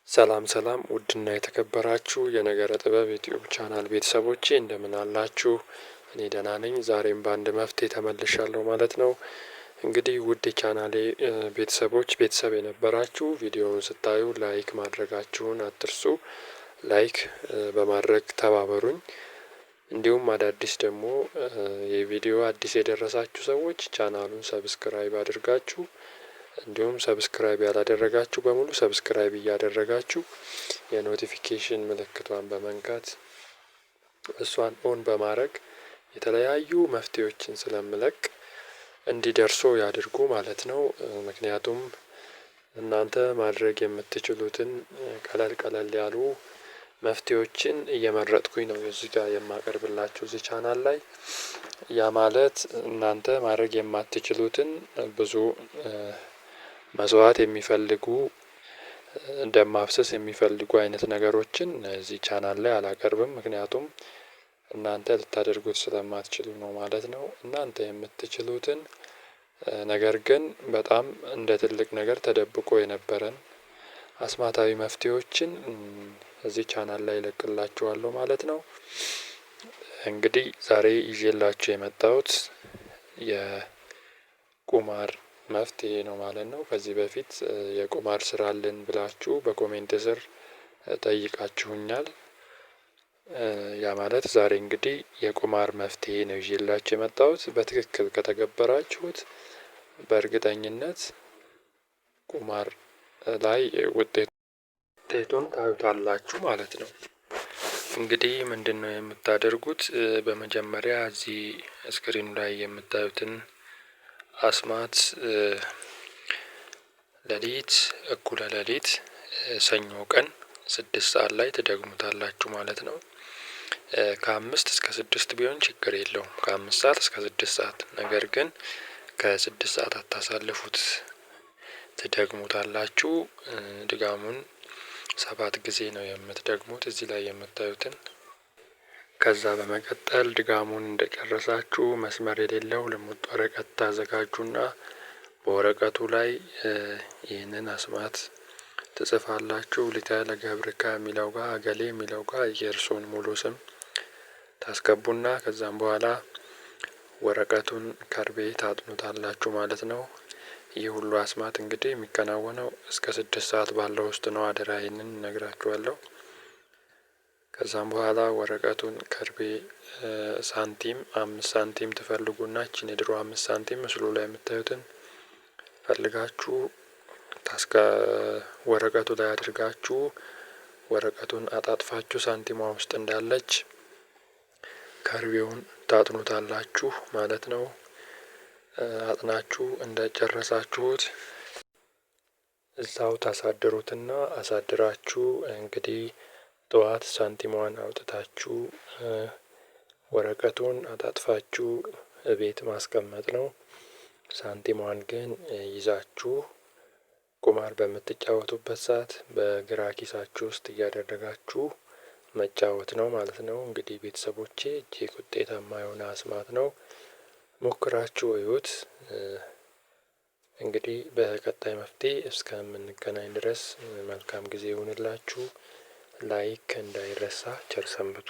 ሰላም ሰላም ውድና የተከበራችሁ የነገረ ጥበብ ዩቲዩብ ቻናል ቤተሰቦቼ እንደምን አላችሁ? እኔ ደህና ነኝ። ዛሬም በአንድ መፍትሄ ተመልሻለሁ ማለት ነው። እንግዲህ ውድ የቻናሌ ቤተሰቦች ቤተሰብ የነበራችሁ ቪዲዮውን ስታዩ ላይክ ማድረጋችሁን አትርሱ። ላይክ በማድረግ ተባበሩኝ። እንዲሁም አዳዲስ ደግሞ የቪዲዮ አዲስ የደረሳችሁ ሰዎች ቻናሉን ሰብስክራይብ አድርጋችሁ እንዲሁም ሰብስክራይብ ያላደረጋችሁ በሙሉ ሰብስክራይብ እያደረጋችሁ የኖቲፊኬሽን ምልክቷን በመንካት እሷን ኦን በማድረግ የተለያዩ መፍትሄዎችን ስለምለቅ እንዲደርሱ ያድርጉ ማለት ነው። ምክንያቱም እናንተ ማድረግ የምትችሉትን ቀለል ቀለል ያሉ መፍትሄዎችን እየመረጥኩኝ ነው እዚህ ጋር የማቀርብላችሁ እዚህ ቻናል ላይ። ያ ማለት እናንተ ማድረግ የማትችሉትን ብዙ መስዋዕት የሚፈልጉ ደም ማፍሰስ የሚፈልጉ አይነት ነገሮችን እዚህ ቻናል ላይ አላቀርብም። ምክንያቱም እናንተ ልታደርጉት ስለማትችሉ ነው ማለት ነው። እናንተ የምትችሉትን ነገር ግን በጣም እንደ ትልቅ ነገር ተደብቆ የነበረን አስማታዊ መፍትሄዎችን እዚህ ቻናል ላይ እለቅላችኋለሁ ማለት ነው። እንግዲህ ዛሬ ይዤላችሁ የመጣሁት የቁማር መፍትሄ ነው ማለት ነው። ከዚህ በፊት የቁማር ስራልን ብላችሁ በኮሜንት ስር ጠይቃችሁኛል። ያ ማለት ዛሬ እንግዲህ የቁማር መፍትሄ ነው ይዤላችሁ የመጣሁት። በትክክል ከተገበራችሁት በእርግጠኝነት ቁማር ላይ ውጤቱን ታዩታላችሁ ማለት ነው። እንግዲህ ምንድነው የምታደርጉት? በመጀመሪያ እዚህ ስክሪኑ ላይ የምታዩትን አስማት ሌሊት እኩለ ሌሊት ሰኞ ቀን 6 ሰዓት ላይ ትደግሙታላችሁ ማለት ነው። ከ5 እስከ 6 ቢሆን ችግር የለውም። ከ5 ሰዓት እስከ 6 ሰዓት ነገር ግን ከ6 ሰዓት አታሳልፉት። ትደግሙታላችሁ። ድጋሙን 7 ጊዜ ነው የምትደግሙት እዚህ ላይ የምታዩትን። ከዛ በመቀጠል ድጋሙን እንደጨረሳችሁ መስመር የሌለው ልሙጥ ወረቀት ታዘጋጁና በወረቀቱ ላይ ይህንን አስማት ትጽፋላችሁ። ሊተ ለገብርከ የሚለው ጋር እገሌ የሚለው ጋር የእርሶን ሙሉ ስም ታስገቡና ከዛም በኋላ ወረቀቱን ከርቤ ታጥኑታላችሁ ማለት ነው። ይህ ሁሉ አስማት እንግዲህ የሚከናወነው እስከ 6 ሰዓት ባለው ውስጥ ነው። አደራ ይህንን እነግራችኋለሁ። ከዛም በኋላ ወረቀቱን ከርቤ ሳንቲም 5 ሳንቲም ትፈልጉና እቺን የድሮ 5 ሳንቲም ምስሉ ላይ የምታዩትን ፈልጋችሁ ወረቀቱ ላይ አድርጋችሁ ወረቀቱን አጣጥፋችሁ ሳንቲሟ ውስጥ እንዳለች ከርቤውን ታጥኑታላችሁ ማለት ነው። አጥናችሁ እንደጨረሳችሁት እዛው ታሳድሩትና አሳድራችሁ እንግዲህ ጠዋት ሳንቲሟን አውጥታችሁ ወረቀቱን አጣጥፋችሁ እቤት ማስቀመጥ ነው። ሳንቲሟን ግን ይዛችሁ ቁማር በምትጫወቱበት ሰዓት በግራ ኪሳችሁ ውስጥ እያደረጋችሁ መጫወት ነው ማለት ነው። እንግዲህ ቤተሰቦቼ እጅግ ውጤታማ የሆነ አስማት ነው። ሞክራችሁ እዩት። እንግዲህ በቀጣይ መፍትሄ እስከምንገናኝ ድረስ መልካም ጊዜ ይሁንላችሁ። ላይክ እንዳይረሳ። ቸር ሰንብቱ።